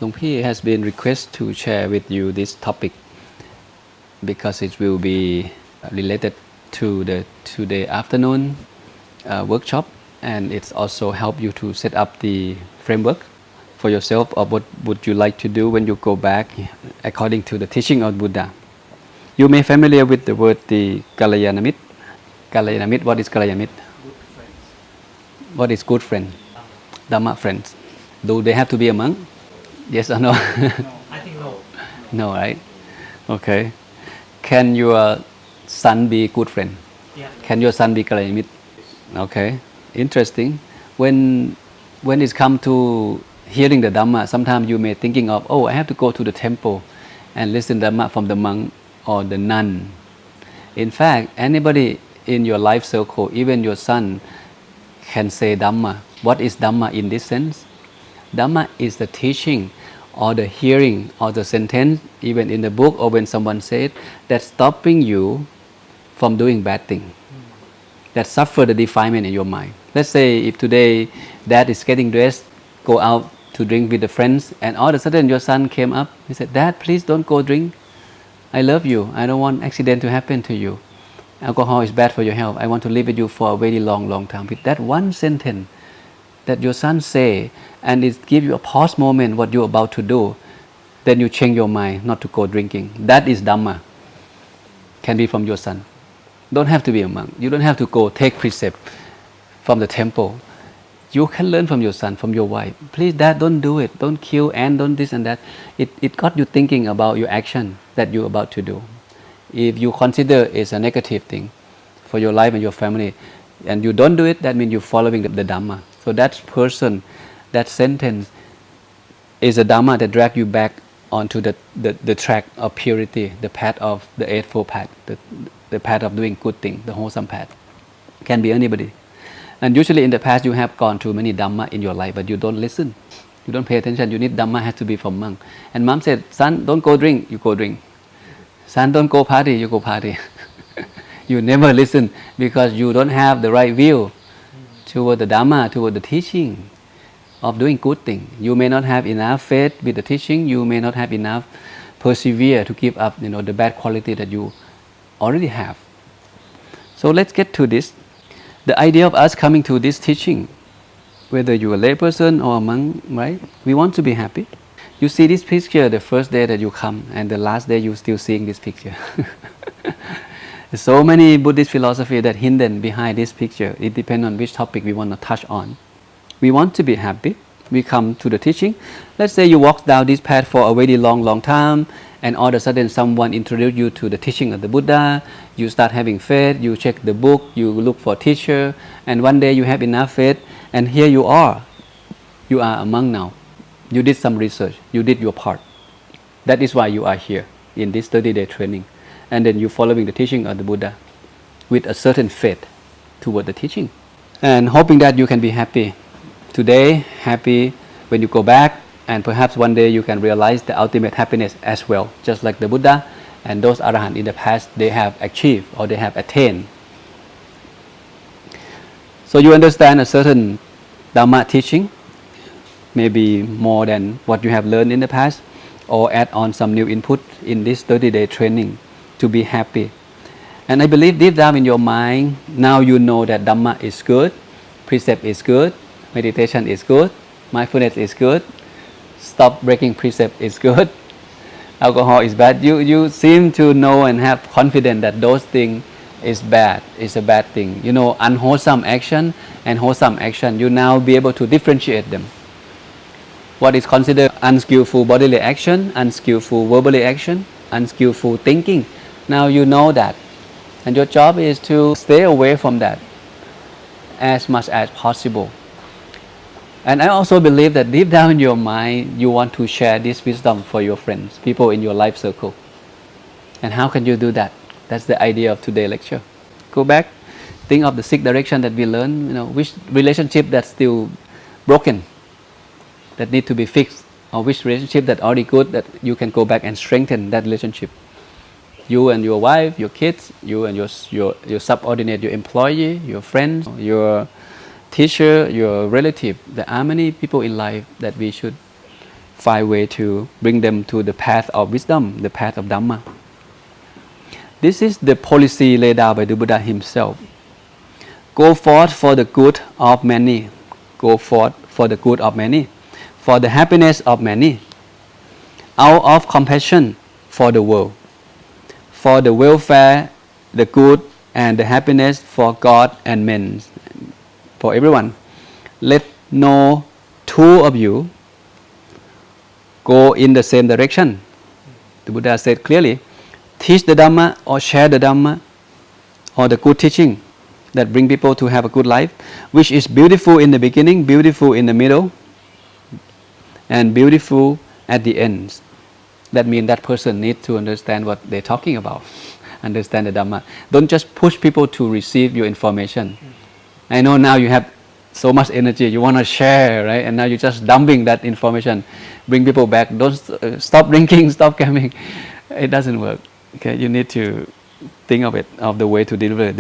Long P has been requested to share with you this topic because it will be related to the today afternoon workshop, and it's also help you to set up the framework for yourself of what would you like to do when you go back according to the teaching of Buddha. You may familiar with the word the Kalayanamitra. Kalayanamitra, what is Kalayanamitra? Good friends. What is good friend? Dhamma friends. Do they have to be a monk? Yes or no? No, I think no. No, right? Okay. Can your son be good friend? Yeah. Can your son be Kalayanamitra? Okay. Interesting. When it's come to hearing the Dhamma, sometimes you may thinking of, oh, I have to go to the temple and listen Dhamma from the monk or the nun. In fact, anybody in your life circle, even your son, can say Dhamma. What is Dhamma in this sense? Dhamma is the teaching or the hearing or the sentence, even in the book or when someone said, that's stopping you from doing bad thing. That suffer the defilement in your mind. Let's say if today dad is getting dressed, go out to drink with the friends, and all of a sudden your son came up, he said, Dad, please don't go drink. I love you. I don't want accident to happen to you. Alcohol is bad for your health. I want to live with you for a very long time. With that one sentence that your son say, and it give you a pause moment what you're about to do, then you change your mind not to go drinking. That is Dhamma. Can be from your son. Don't have to be a monk. You don't have to go take precept from the temple. You can learn from your son, from your wife. Please, Dad, don't do it. Don't kill and don't this and that. It got you thinking about your action that you're about to do. If you consider it's a negative thing for your life and your family, and you don't do it, that means you're following the Dhamma. So that person, that sentence is a Dhamma that drag you back onto the track of purity, the path of the Eightfold Path, the path of doing good thing, the wholesome path. Can be anybody. And usually in the past you have gone through many Dhamma in your life, but you don't listen. You don't pay attention. You need Dhamma has to be from monk. And mom said, son, don't go drink. You go drink. Son, don't go party. You go party. You never listen because you don't have the right view toward the Dhamma, toward the teaching of doing good thing. You may not have enough faith with the teaching. You may not have enough persevere to give up, the bad quality that you already have. So let's get to this. The idea of us coming to this teaching, whether you're a layperson or a monk, right? We want to be happy. You see this picture the first day that you come, and the last day you're still seeing this picture. There's so many Buddhist philosophy that hidden behind this picture. It depends on which topic we want to touch on. We want to be happy. We come to the teaching. Let's say you walk down this path for a very long time, and all of a sudden someone introduced you to the teaching of the Buddha. You start having faith, you check the book, you look for a teacher, and one day you have enough faith, and here you are. You are a monk now. You did some research, you did your part. That is why you are here in this 30-day training. And then you're following the teaching of the Buddha with a certain faith toward the teaching. And hoping that you can be happy today, happy when you go back, and perhaps one day you can realize the ultimate happiness as well, just like the Buddha and those Arahants in the past, they have achieved or they have attained. So you understand a certain Dhamma teaching, maybe more than what you have learned in the past, or add on some new input in this 30-day training to be happy. And I believe deep down in your mind, now you know that Dhamma is good, precept is good, meditation is good, mindfulness is good, stop breaking precept is good, alcohol is bad. You seem to know and have confidence that those things is bad, is a bad thing. Unwholesome action and wholesome action, you now be able to differentiate them. What is considered unskillful bodily action, unskillful verbally action, unskillful thinking. Now you know that. And your job is to stay away from that as much as possible. And I also believe that deep down in your mind, you want to share this wisdom for your friends, people in your life circle. And how can you do that? That's the idea of today's lecture. Go back, think of the 6 directions that we learned, which relationship that's still broken, that need to be fixed, or which relationship that already good, that you can go back and strengthen that relationship. You and your wife, your kids, you and your subordinate, your employee, your friends, your teacher, your relative. There are many people in life that we should find way to bring them to the path of wisdom, the path of Dhamma. This is the policy laid out by the Buddha himself. Go forth for the good of many. Go forth for the good of many, for the happiness of many, out of compassion for the world, for the welfare, the good and the happiness for God and men, for everyone. Let no two of you go in the same direction. The Buddha said clearly, teach the Dhamma or share the Dhamma or the good teaching that bring people to have a good life, which is beautiful in the beginning, beautiful in the middle, and beautiful at the end. That means that person needs to understand what they're talking about, understand the Dhamma. Don't just push people to receive your information. I know now you have so much energy, you want to share, right? And now you're just dumping that information, bring people back. Don't stop drinking, stop gambling. It doesn't work. Okay, you need to think of it, of the way to deliver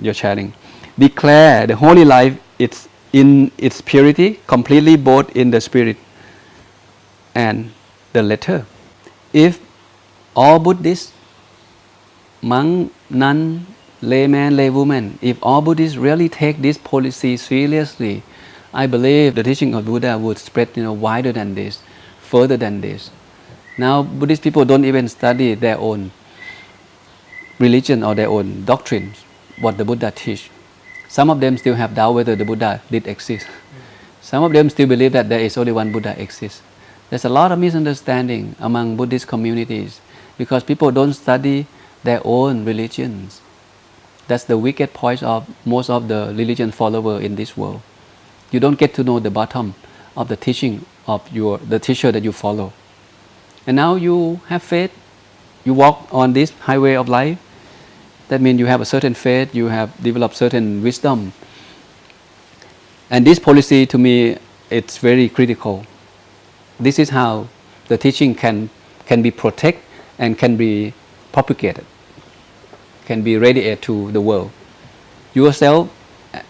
your sharing. Declare the holy life, it's in its purity, completely both in the spirit and the letter. If all Buddhists, monk, nun, layman, laywoman, if all Buddhists really take this policy seriously, I believe the teaching of Buddha would spread wider than this, further than this. Now Buddhist people don't even study their own religion or their own doctrines, what the Buddha teach. Some of them still have doubt whether the Buddha did exist. Some of them still believe that there is only one Buddha exists. There's a lot of misunderstanding among Buddhist communities because people don't study their own religions. That's the wicked point of most of the religion followers in this world. You don't get to know the bottom of the teaching of the teacher that you follow. And now you have faith, you walk on this highway of life. That means you have a certain faith, you have developed certain wisdom. And this policy to me, it's very critical. This is how the teaching can be protected and can be propagated, can be radiated to the world. Yourself,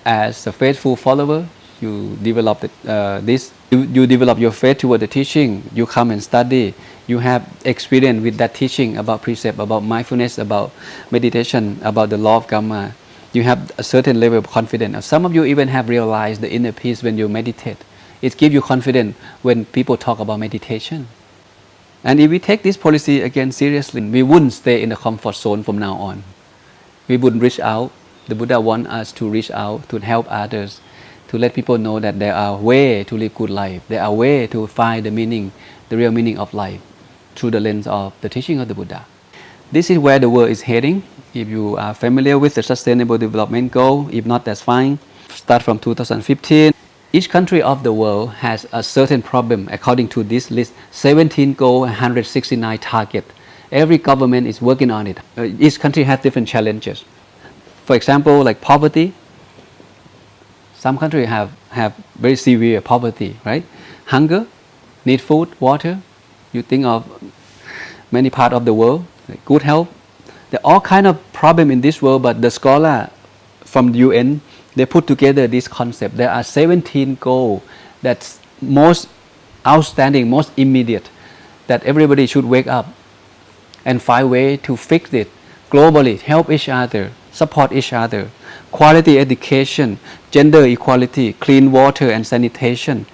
as a faithful follower, you develop this. You develop your faith toward the teaching. You come and study. You have experience with that teaching about precept, about mindfulness, about meditation, about the law of karma. You have a certain level of confidence. Some of you even have realized the inner peace when you meditate. It gives you confidence when people talk about meditation. And if we take this policy again seriously, we wouldn't stay in the comfort zone from now on. We would reach out. The Buddha wants us to reach out, to help others, to let people know that there are ways to live good life. There are ways to find the meaning, the real meaning of life through the lens of the teaching of the Buddha. This is where the world is heading. If you are familiar with the Sustainable Development Goal, if not, that's fine. Start from 2015. Each country of the world has a certain problem according to this list. 17 goals, 169 targets. Every government is working on it. Each country has different challenges. For example, like poverty. Some countries have very severe poverty, right? Hunger, need food, water. You think of many parts of the world, like good health. There are all kinds of problems in this world, but the scholar from the UN, they put together this concept. There are 17 goals that's most outstanding, most immediate, that everybody should wake up and find way to fix it globally, help each other, support each other. Quality education, gender equality, clean water and sanitation,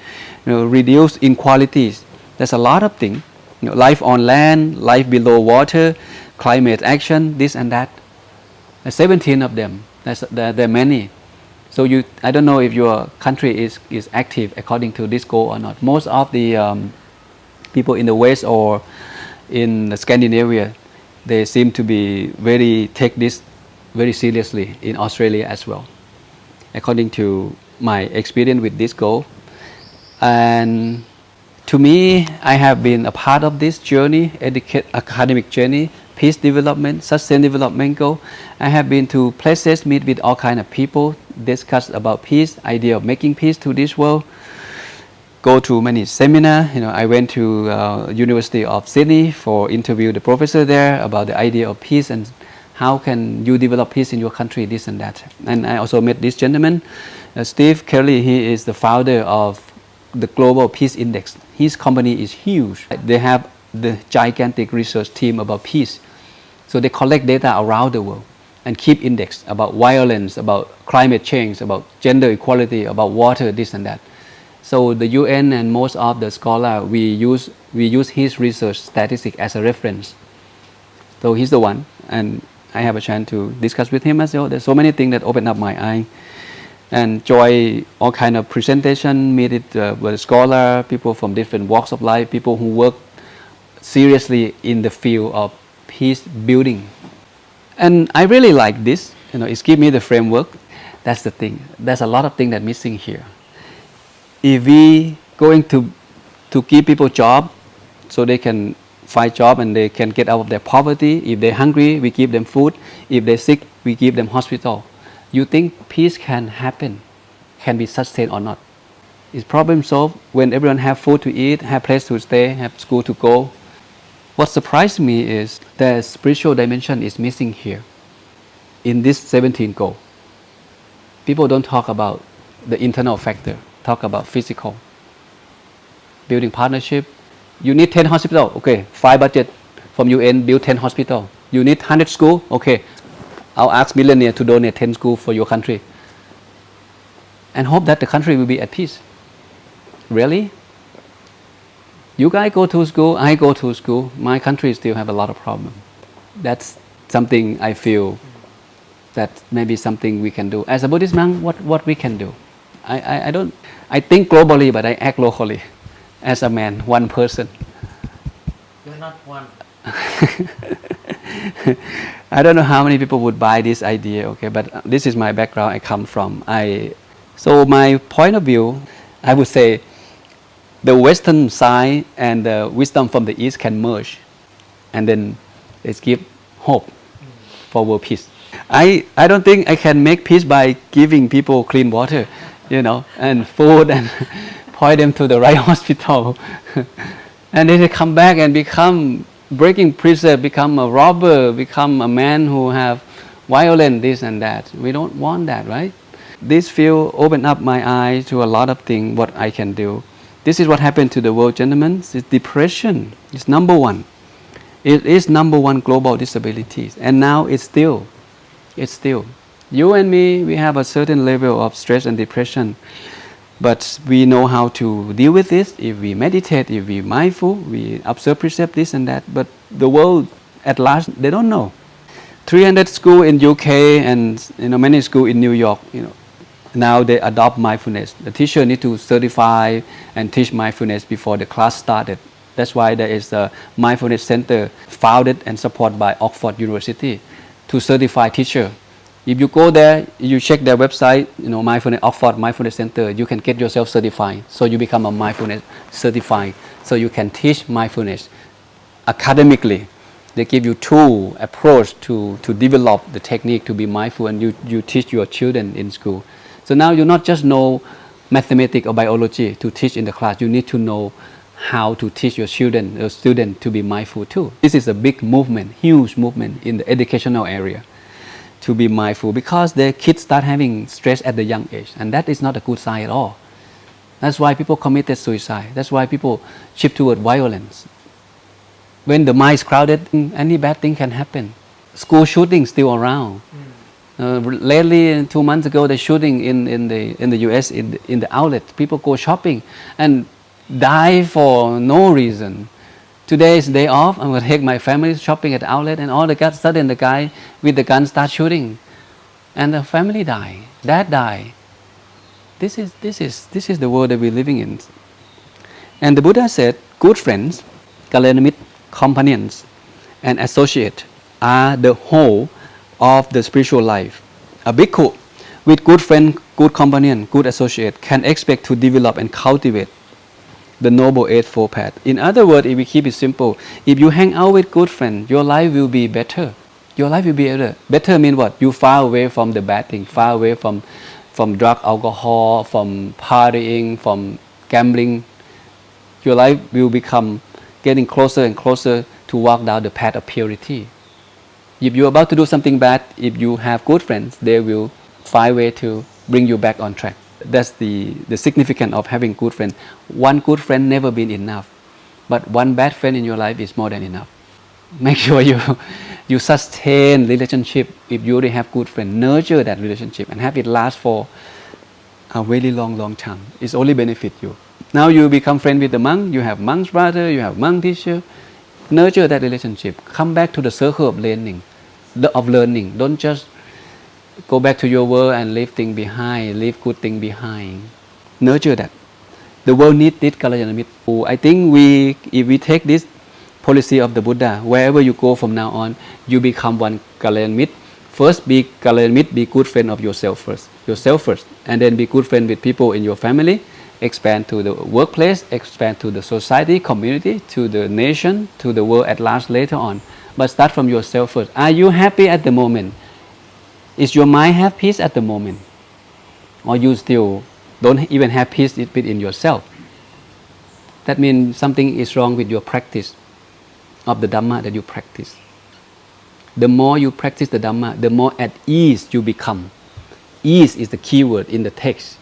reduce inequalities. There's a lot of things. Life on land, life below water, climate action, this and that. There's 17 of them. There are many. So I don't know if your country is active according to this goal or not. Most of the people in the West or in Scandinavia, they seem to be take this very seriously in Australia as well, according to my experience with this goal. And to me, I have been a part of this journey, academic journey, peace development, sustainable development goal. I have been to places, meet with all kinds of people, discuss about peace, idea of making peace to this world, go to many seminars. I went to University of Sydney for interview the professor there about the idea of peace and how can you develop peace in your country, this and that. And I also met this gentleman Steve Kelly, he is the founder of the Global Peace Index. His company is huge. They have the gigantic research team about peace. So they collect data around the world and keep index about violence, about climate change, about gender equality, about water, this and that. So the UN and most of the scholars, we use his research statistic as a reference. So he's the one, and I have a chance to discuss with him as well. There's so many things that open up my eye. And enjoy all kind of presentation, meet with scholar, people from different walks of life, people who work seriously in the field of peace building. And I really like this. It's give me the framework. That's the thing. There's a lot of things that missing here. If we going to give people job, so they can find job and they can get out of their poverty. If they're hungry, we give them food. If they're sick, we give them hospital. You think peace can happen, can be sustained or not? Is problem solved when everyone have food to eat, have place to stay, have school to go? What surprised me is the spiritual dimension is missing here in this 17 goal. People don't talk about the internal factor, talk about physical. Building partnership. You need 10 hospital, okay, 5 budget from UN, build 10 hospital. You need 100 school, okay, I'll ask millionaire to donate 10 schools for your country and hope that the country will be at peace. Really? You guys go to school, I go to school, my country still have a lot of problems. That's something I feel that maybe something we can do. As a Buddhist monk, what we can do? I think globally, but I act locally. As a man, one person. You're not one. I don't know how many people would buy this idea, okay, but this is my background I come from. So my point of view, I would say the Western side and the wisdom from the East can merge, and then let's give hope for world peace. I don't think I can make peace by giving people clean water, and food and point them to the right hospital. And then they come back and become breaking precept, become a robber, become a man who have violent, this and that. We don't want that, right? This field opened up my eyes to a lot of things, what I can do. This is what happened to the world, gentlemen. It's depression. It's number one. It is number one global disabilities. And now it's still. You and me, we have a certain level of stress and depression. But we know how to deal with this if we meditate, if we mindful, we observe precept, this and that. But the world at large, they don't know. 300 schools in UK and many schools in New York, now they adopt mindfulness. The teacher need to certify and teach mindfulness before the class started. That's why there is a mindfulness center founded and supported by Oxford University to certify teacher. If you go there, you check their website, mindfulness, Oxford Mindfulness Center, you can get yourself certified. So you become a mindfulness certified. So you can teach mindfulness academically. They give you tool, approach to develop the technique to be mindful, and you teach your children in school. So now you not just know mathematics or biology to teach in the class, you need to know how to teach your student to be mindful too. This is a big movement, huge movement in the educational area. To be mindful, because their kids start having stress at the young age, and that is not a good sign at all. That's why people committed suicide. That's why people shift toward violence. When the mind is crowded, any bad thing can happen. School shooting still around. Lately, 2 months ago, the shooting in the US in the outlet. People go shopping and die for no reason. Today is day off. I'm going to take my family shopping at the outlet, and all of a sudden the guy with the gun starts shooting, and the family die. Dad die. This is the world that we're living in. And the Buddha said, good friends, Kalayanamitra, companions, and associates are the whole of the spiritual life. A bhikkhu with good friend, good companion, good associate can expect to develop and cultivate the Noble Eightfold Path. In other words, if we keep it simple, if you hang out with good friends, your life will be better. Your life will be better. Better means what? You far away from the bad thing, far away from drug, alcohol, from partying, from gambling. Your life will become getting closer and closer to walk down the path of purity. If you're about to do something bad, if you have good friends, they will find a way to bring you back on track. that's the significance of having good friends. One good friend never been enough, but one bad friend in your life is more than enough. Make sure you sustain relationship. If you already have good friends, nurture that relationship and have it last for a really long time. It's only benefit you. Now you become friend with the monk. You have monk's brother. You have monk teacher. Nurture that relationship. Come back to the circle of learning. Don't just go back to your world and leave things behind. Leave good things behind. Nurture that. The world needs this Kalayanamitra. I think if we take this policy of the Buddha, wherever you go from now on, you become one Kalayanamitra. First, be Kalayanamitra, be good friend of yourself first, and then be good friend with people in your family. Expand to the workplace, expand to the society, community, to the nation, to the world at large later on. But start from yourself first. Are you happy at the moment? Is your mind have peace at the moment? Or you still don't even have peace within yourself? That means something is wrong with your practice of the Dhamma that you practice. The more you practice the Dhamma, the more at ease you become. Ease is the key word in the text.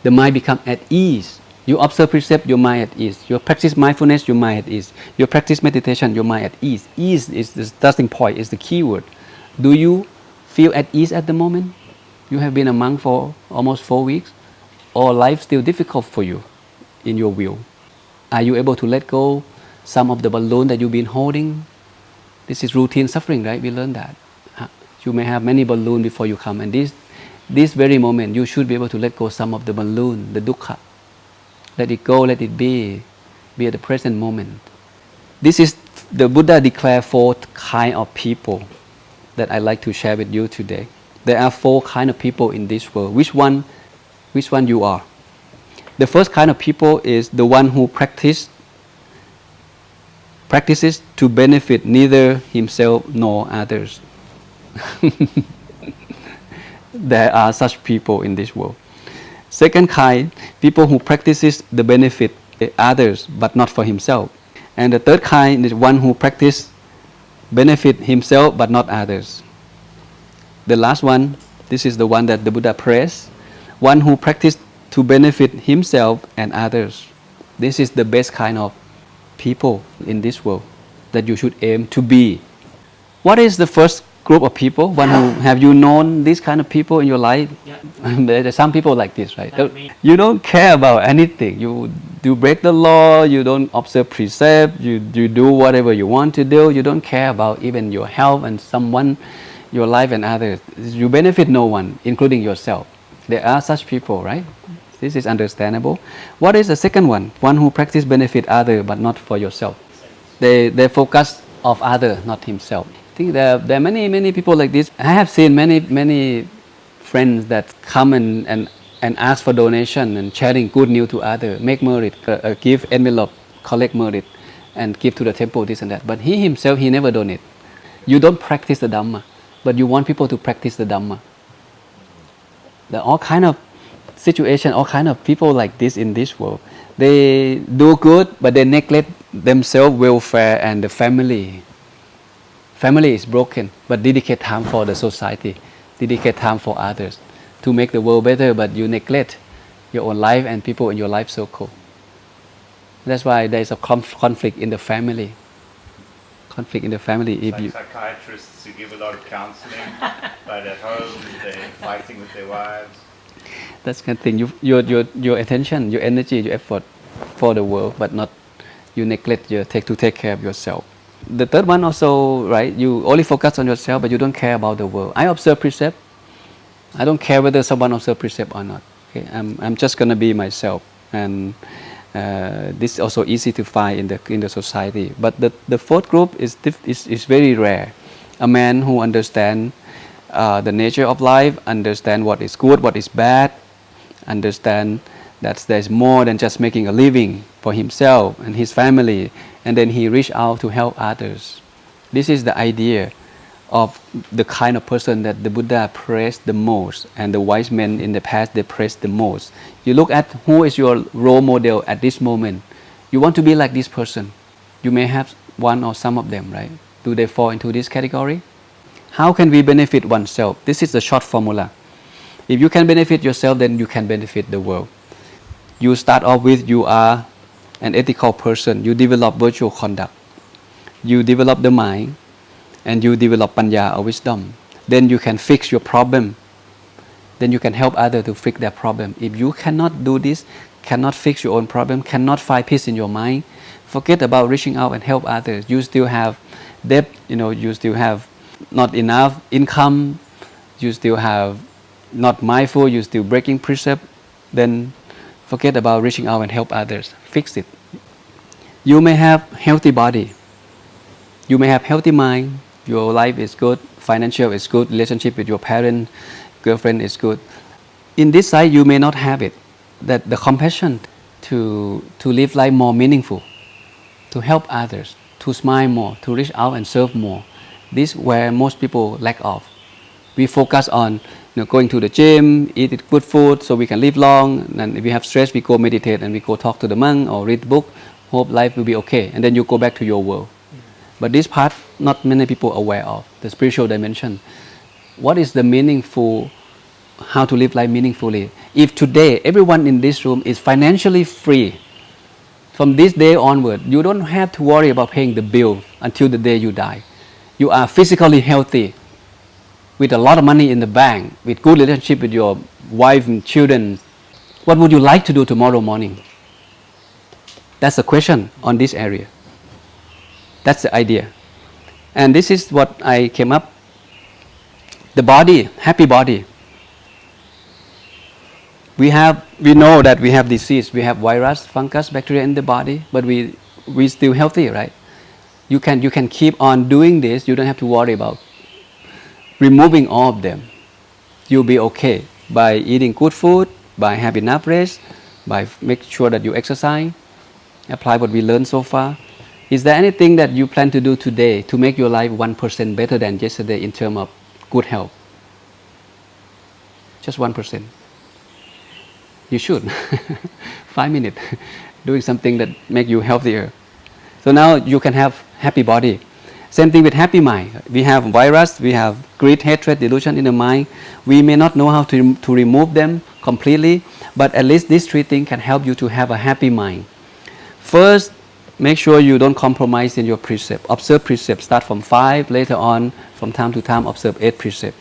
The mind becomes at ease. You observe precept, your mind at ease. You practice mindfulness, your mind at ease. You practice meditation, your mind at ease. Ease is the starting point, is the key word. Do you feel at ease at the moment? You have been a monk for almost 4 weeks, or life still difficult for you in your will? Are you able to let go some of the balloon that you've been holding? This is routine suffering, right? We learned that. You may have many balloons before you come, and this very moment, you should be able to let go some of the balloon, the dukkha. Let it go, let it be at the present moment. This is the Buddha declared 4 kind of people that I like to share with you today. There are 4 kind of people in this world. Which one you are? The first kind of people is the one who practices to benefit neither himself nor others. There are such people in this world. Second kind, people who practices the benefit others but not for himself. And the third kind is one who practice benefit himself but not others. The last one, this is the one that the Buddha praised, one who practice to benefit himself and others. This is the best kind of people in this world that you should aim to be. What is the first group of people? Have you known this kind of people in your life? Yeah. There are some people like this, right? Like me. You don't care about anything. You break the law. You don't observe precept. You do whatever you want to do. You don't care about even your health and someone, your life and others. You benefit no one, including yourself. There are such people, right? This is understandable. What is the second one? One who practice benefit other but not for yourself. They focus of other, not himself. I think there are many people like this. I have seen many friends that come and ask for donation and sharing good news to others, make merit, give envelope, collect merit, and give to the temple, this and that. But he himself, he never donate. You don't practice the Dhamma, but you want people to practice the Dhamma. There are all kind of situations, all kind of people like this in this world. They do good, but they neglect themselves, welfare, and the family. Family is broken, but dedicate time for the society, dedicate time for others to make the world better, but you neglect your own life and people in your life circle. That's why there is a conflict in the family. Conflict in the family. It's like psychiatrists who give a lot of counseling, but at home they're fighting with their wives. That's kind of thing. Your attention, your energy, your effort for the world, but not you neglect to take care of yourself. The third one also, right? You only focus on yourself, but you don't care about the world. I observe precept. I don't care whether someone observes precept or not. Okay, I'm just gonna be myself, and this is also easy to find in the society. But the fourth group is very rare. A man who understands the nature of life, understand what is good, what is bad, understand that there's more than just making a living for himself and his family, and then he reach out to help others. This is the idea of the kind of person that the Buddha praised the most, and the wise men in the past, they praised the most. You look at who is your role model at this moment. You want to be like this person. You may have one or some of them, right? Do they fall into this category? How can we benefit oneself? This is the short formula. If you can benefit yourself, then you can benefit the world. You start off with you are an ethical person. You develop virtual conduct. You develop the mind, and you develop panya or wisdom. Then you can fix your problem. Then you can help others to fix their problem. If you cannot do this, cannot fix your own problem, cannot find peace in your mind, forget about reaching out and help others. You still have debt, you still have not enough income, you still have not mindful, you still breaking precept, then forget about reaching out and help others. Fix it. You may have healthy body. You may have healthy mind. Your life is good, financial is good, relationship with your parent, girlfriend is good. In this side, you may not have it. That the compassion to live life more meaningful, to help others, to smile more, to reach out and serve more. This is where most people lack of. We focus on going to the gym, eat good food so we can live long. And if we have stress, we go meditate and we go talk to the monk or read book. Hope life will be okay. And then you go back to your world. But this part, not many people are aware of, the spiritual dimension. What is the meaningful, how to live life meaningfully? If today everyone in this room is financially free, from this day onward, you don't have to worry about paying the bill until the day you die. You are physically healthy, with a lot of money in the bank, with good relationship with your wife and children. What would you like to do tomorrow morning? That's the question on this area. That's the idea. And this is what I came up. The body, happy body. We know that we have disease, we have virus, fungus, bacteria in the body, but we still healthy, right? You can keep on doing this. You don't have to worry about removing all of them. You'll be okay by eating good food, by having enough rest, by make sure that you exercise, apply what we learned so far. Is there anything that you plan to do today to make your life 1% better than yesterday in terms of good health? Just 1%. You should. 5 minutes doing something that make you healthier. So now you can have happy body. Same thing with happy mind. We have virus, we have greed, hatred, delusion in the mind. We may not know how to remove them completely, but at least these three things can help you to have a happy mind. First, make sure you don't compromise in your precept. Observe precept. Start from 5, later on, from time to time, observe 8 precept.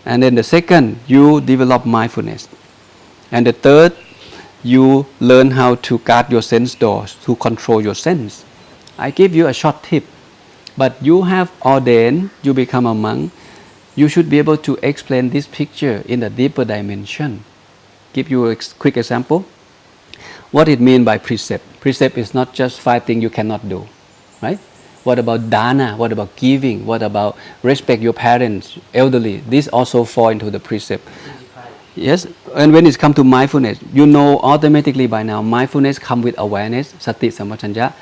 And then the second, you develop mindfulness. And the third, you learn how to guard your sense doors, to control your sense. I give you a short tip. But you have ordained, you become a monk, you should be able to explain this picture in a deeper dimension. Give you a quick example. What it means by precept. Precept is not just 5 things you cannot do, right? What about dana? What about giving? What about respect your parents, elderly? These also fall into the precept. Yes, and when it comes to mindfulness, you know automatically by now, mindfulness comes with awareness, sati sampajanya.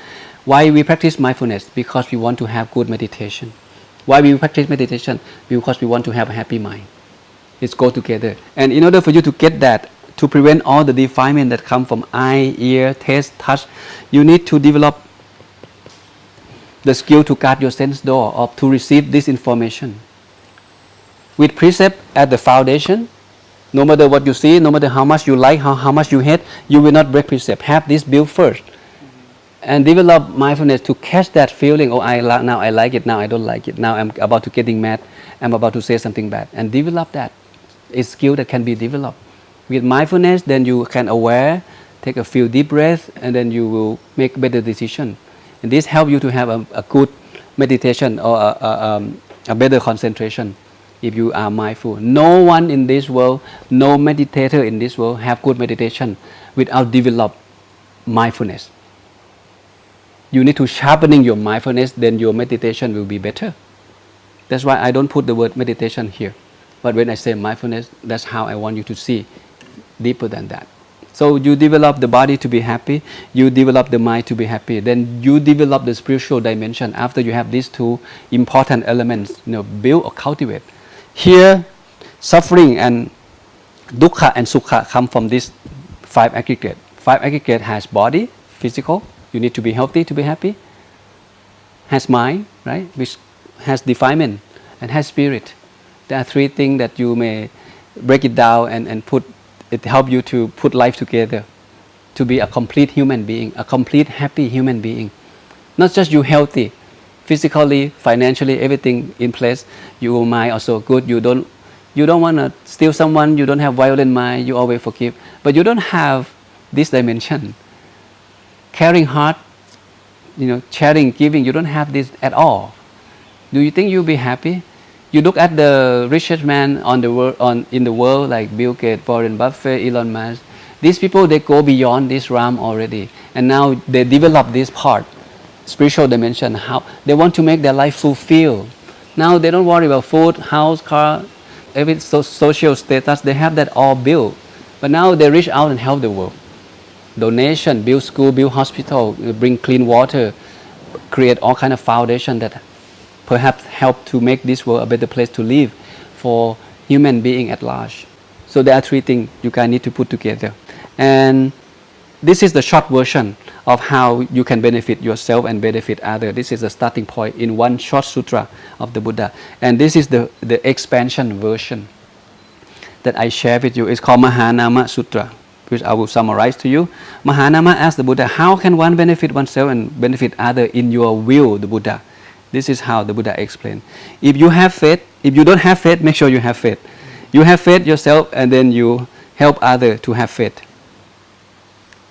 Why we practice mindfulness? Because we want to have good meditation. Why we practice meditation? Because we want to have a happy mind. It's go together. And in order for you to get that, to prevent all the defilement that come from eye, ear, taste, touch, you need to develop the skill to guard your sense door or to receive this information. With precept at the foundation, no matter what you see, no matter how much you like, how much you hate, you will not break precept. Have this built first. And develop mindfulness to catch that feeling, now I like it, now I don't like it, now I'm about to getting mad, I'm about to say something bad. And develop that. It's a skill that can be developed. With mindfulness, then you can aware, take a few deep breaths, and then you will make better decision. And this helps you to have a good meditation or a better concentration if you are mindful. No one in this world, no meditator in this world have good meditation without develop mindfulness. You need to sharpening your mindfulness, then your meditation will be better. That's why I don't put the word meditation here. But when I say mindfulness, that's how I want you to see deeper than that. So you develop the body to be happy, you develop the mind to be happy, then you develop the spiritual dimension after you have these two important elements, build or cultivate. Here, suffering and dukkha and sukha come from these 5 aggregate. 5 aggregate has body, physical, you need to be healthy to be happy, has mind, right, which has defilement, and has spirit. There are 3 things that you may break it down and put it help you to put life together, to be a complete human being, a complete happy human being. Not just you healthy, physically, financially, everything in place. Your mind also good. You don't want to steal someone. You don't have violent mind. You always forgive. But you don't have this dimension. Caring heart, sharing, giving. You don't have this at all. Do you think you'll be happy? You look at the richest man in the world like Bill Gates, Warren Buffett, Elon Musk. These people, they go beyond this realm already, and now they develop this part, spiritual dimension. How they want to make their life fulfilled. Now they don't worry about food, house, car, every social status. They have that all built, but now they reach out and help the world. Donation, build school, build hospital, bring clean water, create all kind of foundation that perhaps help to make this world a better place to live for human being at large. So there are three things you guys need to put together. And this is the short version of how you can benefit yourself and benefit others. This is the starting point in one short sutra of the Buddha. And this is the expansion version that I share with you. It's called Mahanama Sutra, which I will summarize to you. Mahanama asked the Buddha, how can one benefit oneself and benefit others in your will, the Buddha? This is how the Buddha explained. If you have faith, if you don't have faith, make sure you have faith. You have faith yourself and then you help others to have faith.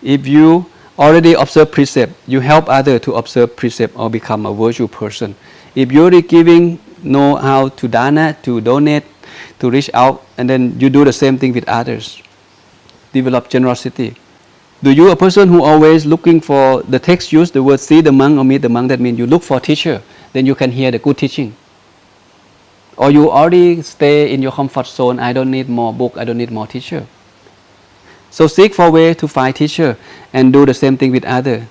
If you already observe precept, you help others to observe precept or become a virtual person. If you're already giving, know how to dana, to donate, to reach out, and then you do the same thing with others. Develop generosity. Do you a person who always looking for the text use the word see the monk or meet the monk? That means you look for teacher, then you can hear the good teaching. Or you already stay in your comfort zone. I don't need more book. I don't need more teacher. So seek for a way to find teacher and do the same thing with other.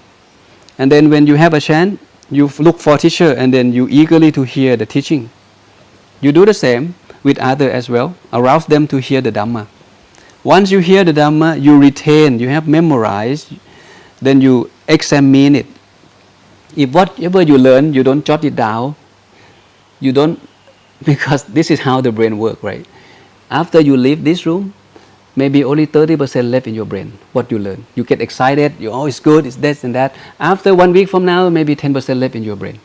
And then when you have a chance, you look for teacher and then you eagerly to hear the teaching. You do the same with other as well. Arouse them to hear the Dhamma. Once you hear the Dhamma, you retain, you have memorized, then you examine it. If whatever you learn, you don't jot it down, you don't, because this is how the brain works, right? After you leave this room, maybe only 30% left in your brain, what you learn. You get excited, it's good, it's this and that. After 1 week from now, maybe 10% left in your brain.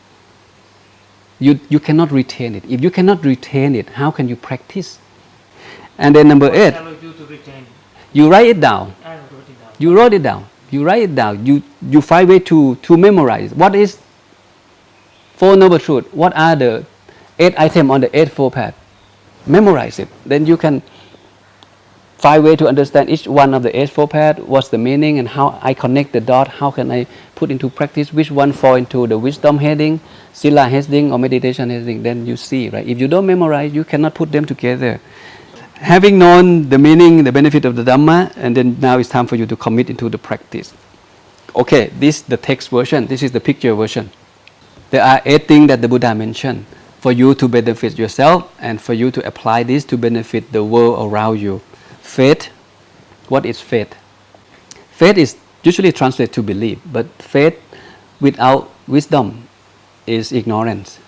You cannot retain it. If you cannot retain it, how can you practice? And then number 8, What shall I do to retain? you write it down. I wrote it down. You wrote it down. You write it down. You find way to memorize. What is Four Noble Truths? What are the 8 items on the 8-fold path? Memorize it. Then you can find way to understand each one of the 8-fold path. What's the meaning and how I connect the dot? How can I put into practice? Which one fall into the wisdom heading, sila heading, or meditation heading? Then you see, right? If you don't memorize, you cannot put them together. Having known the meaning, the benefit of the Dhamma, and then now it's time for you to commit into the practice. Okay, this is the text version. This is the picture version. There are 8 things that the Buddha mentioned for you to benefit yourself and for you to apply this to benefit the world around you. Faith. What is faith? Faith is usually translated to believe, but faith without wisdom is ignorance.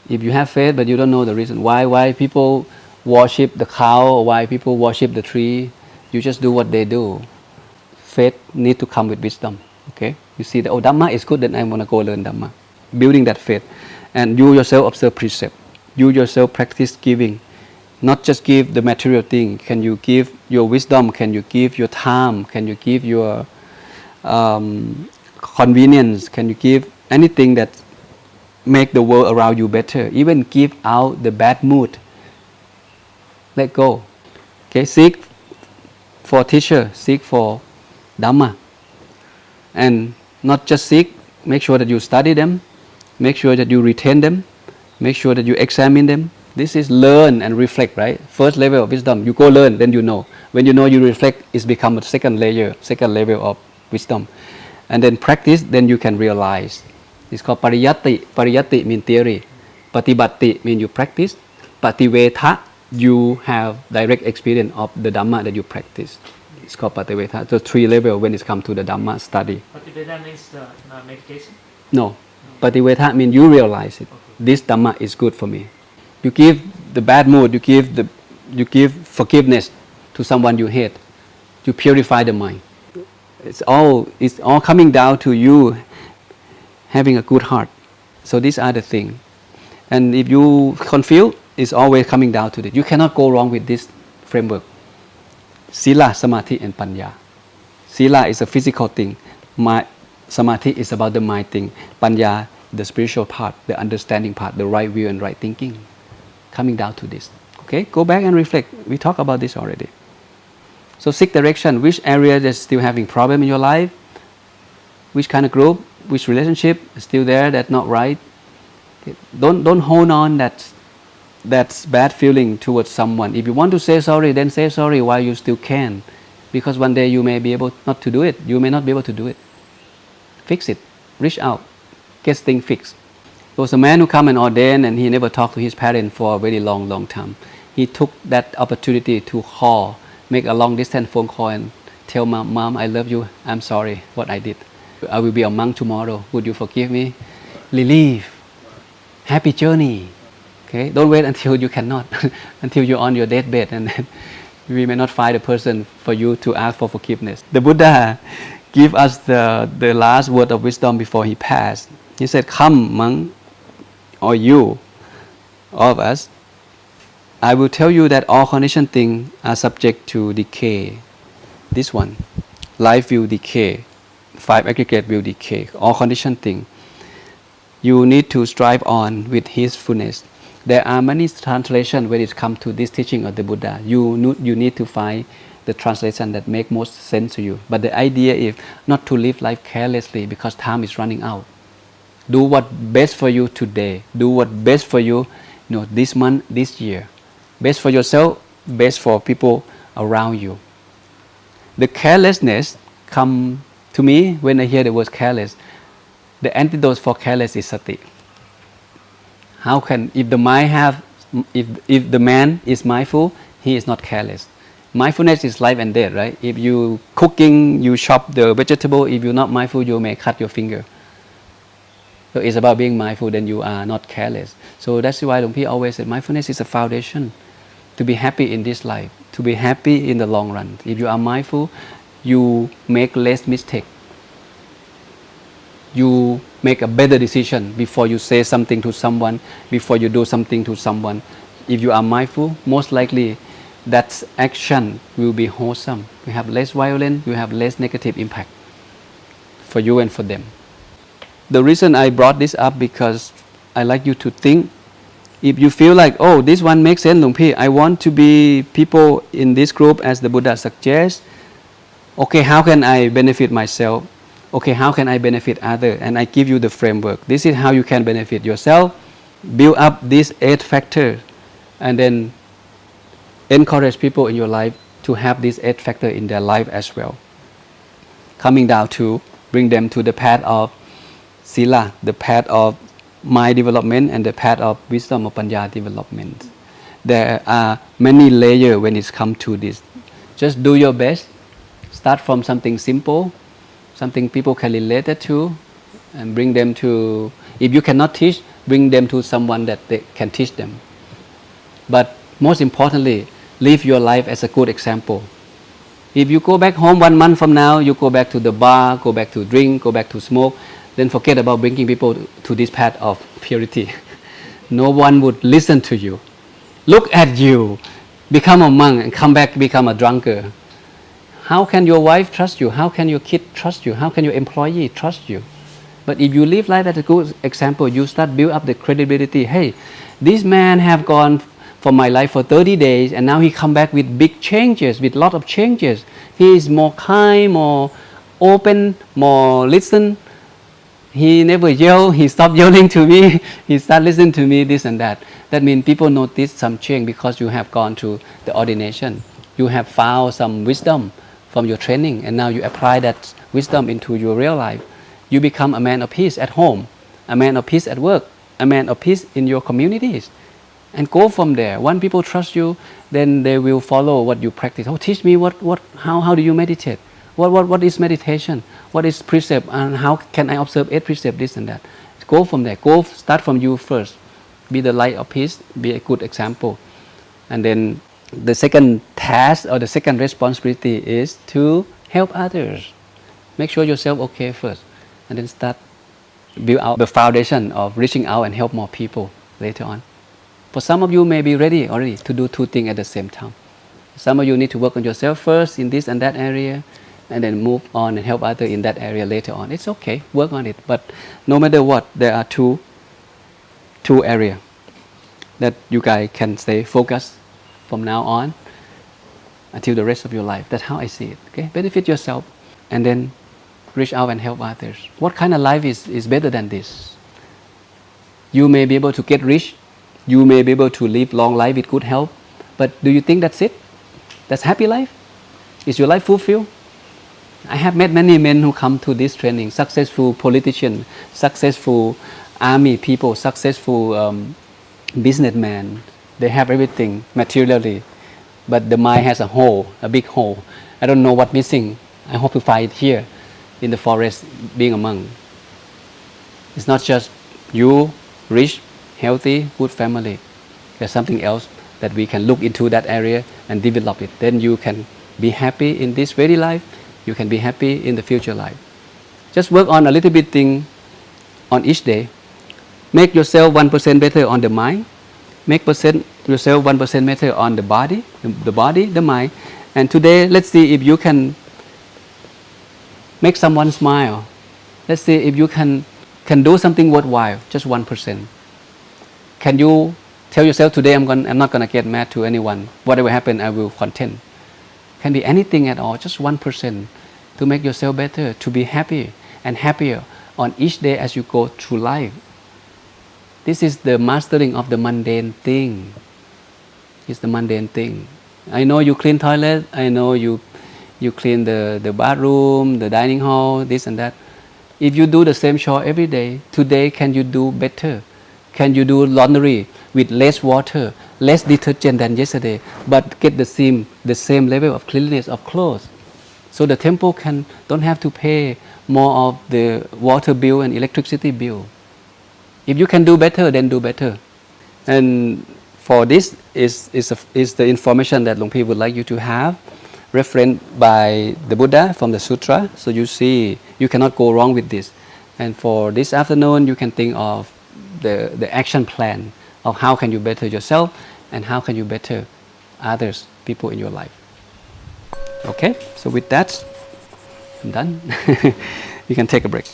If you have faith but you don't know the reason why people worship the cow or why people worship the tree, you just do what they do. Faith need to come with wisdom. Okay, you see that Dhamma is good, then I want to go learn Dhamma. Building that faith, and you yourself observe precept. You yourself practice giving, not just give the material thing. Can you give your wisdom? Can you give your time? Can you give your convenience? Can you give anything that make the world around you better? Even give out the bad mood. Let go. Okay, seek for teacher, seek for Dhamma. And not just seek, make sure that you study them, make sure that you retain them, make sure that you examine them. This is learn and reflect, right? First level of wisdom, you go learn, then you know. When you know, you reflect, it's become a second level of wisdom. And then practice, then you can realize. It's called pariyatti. Pariyatti means theory. Patibatti means you practice. Pativetha, you have direct experience of the Dhamma that you practice. It's called Pativetha. So 3 levels when it comes to the Dhamma study. Pativedha means the meditation? No. Pativetha means you realize it. Okay. This Dhamma is good for me. You give the bad mood, you give you give forgiveness to someone you hate. You purify the mind. It's all coming down to you having a good heart. So these are the things. And if you confuse, it's always coming down to this. You cannot go wrong with this framework. Sila, Samadhi, and Panya. Sila is a physical thing. Samadhi is about the mind thing. Panya, the spiritual part, the understanding part, the right view and right thinking. Coming down to this. Okay, go back and reflect. We talked about this already. So seek direction. Which area is still having problem in your life? Which kind of group? Which relationship is still there that's not right? Okay. Don't hold on that's bad feeling towards someone. If you want to say sorry, then say sorry while you still can. Because one day you may be able not to do it. You may not be able to do it. Fix it. Reach out. Get things fixed. There was a man who come and ordained and he never talked to his parents for a very long time. He took that opportunity to call, make a long distance phone call and tell mom, I love you. I'm sorry what I did. I will be a monk tomorrow. Would you forgive me? Relief. Happy journey. Okay? Don't wait until you cannot, until you're on your deathbed and then we may not find a person for you to ask for forgiveness. The Buddha gave us the last word of wisdom before he passed. He said, come monk, or you, all of us, I will tell you that all conditioned things are subject to decay. This one, life will decay. 5 aggregate will decay. All conditioned things. You need to strive on with his fullness. There are many translations when it comes to this teaching of the Buddha. You need to find the translation that make most sense to you. But the idea is not to live life carelessly because time is running out. Do what best for you today. Do what best for you, this month, this year. Best for yourself, best for people around you. The carelessness come to me when I hear the word careless. The antidote for careless is sati. How can, if the man is mindful, he is not careless. Mindfulness is life and death, right? If you cooking, you chop the vegetable, if you're not mindful, you may cut your finger. So it's about being mindful, then you are not careless. So that's why Luang Pi always said mindfulness is a foundation to be happy in this life, to be happy in the long run. If you are mindful, you make less mistake. You make a better decision before you say something to someone, before you do something to someone. If you are mindful, most likely that action will be wholesome. You have less violence, you have less negative impact for you and for them. The reason I brought this up because I like you to think. If you feel like, oh, this one makes sense, Luang Pi, I want to be people in this group as the Buddha suggests. Okay, how can I benefit myself? Okay, how can I benefit others? And I give you the framework. This is how you can benefit yourself. Build up these 8 factors and then encourage people in your life to have these 8 factors in their life as well. Coming down to bring them to the path of Sila, the path of mind development and the path of wisdom or Panya development. There are many layers when it comes to this. Just do your best. Start from something simple, something people can relate it to, and bring them to, if you cannot teach, bring them to someone that they can teach them. But most importantly, live your life as a good example. If you go back home 1 month from now, you go back to the bar, go back to drink, go back to smoke, then forget about bringing people to this path of purity. No one would listen to you. Look at you, become a monk and come back become a drunkard. How can your wife trust you? How can your kid trust you? How can your employee trust you? But if you live life as a good example, you start build up the credibility. Hey, this man have gone for my life for 30 days and now he come back with big changes, with lot of changes. He is more kind, more open, more listen. He never yell, he stopped yelling to me, he start listening to me, this and that. That means people notice some change because you have gone to the ordination. You have found some wisdom from your training and now you apply that wisdom into your real life. You become a man of peace at home, a man of peace at work, a man of peace in your communities. And go from there. When people trust you, then they will follow what you practice. Oh, teach me how do you meditate? What is meditation? What is precept? And how can I observe 8 precepts, this and that? Go from there. Start from you first. Be the light of peace. Be a good example. And then the second task or the second responsibility is to help others. Make sure yourself okay first, and then start build out the foundation of reaching out and help more people later on. For some of you may be ready already to do two things at the same time. Some of you need to work on yourself first in this and that area, and then move on and help others in that area later on. It's okay, work on it. But no matter what, there are two areas that you guys can stay focused from now on until the rest of your life. That's how I see it. Okay, benefit yourself, and then reach out and help others. What kind of life is better than this? You may be able to get rich. You may be able to live long life with good health. But do you think that's it? That's happy life? Is your life fulfilled? I have met many men who come to this training, successful politicians, successful army people, successful businessmen. They have everything materially, but the mind has a hole, a big hole. I don't know what's missing. I hope to find it here in the forest, being a monk. It's not just you, rich, healthy, good family. There's something else that we can look into that area and develop it. Then you can be happy in this very life. You can be happy in the future life. Just work on a little bit thing on each day. Make yourself 1% better on the mind. Make yourself 1% better on the body, the mind. And today, let's see if you can make someone smile. Let's see if you can do something worthwhile, just 1%. Can you tell yourself today, I'm not gonna get mad to anyone. Whatever happens, I will content. Can be anything at all, just 1%, to make yourself better, to be happy and happier on each day as you go through life. This is the mastering of the mundane thing. It's the mundane thing. I know you clean toilet. I know you clean the bathroom, the dining hall, this and that. If you do the same chore every day, today can you do better? Can you do laundry with less water, less detergent than yesterday, but get the same level of cleanliness of clothes? So the temple don't have to pay more of the water bill and electricity bill. If you can do better, then do better. And for this is the information that Luang Pi would like you to have, referenced by the Buddha from the Sutra. So you see, you cannot go wrong with this. And for this afternoon, you can think of the action plan of how can you better yourself and how can you better others, people in your life. Okay, so with that, I'm done. You can take a break.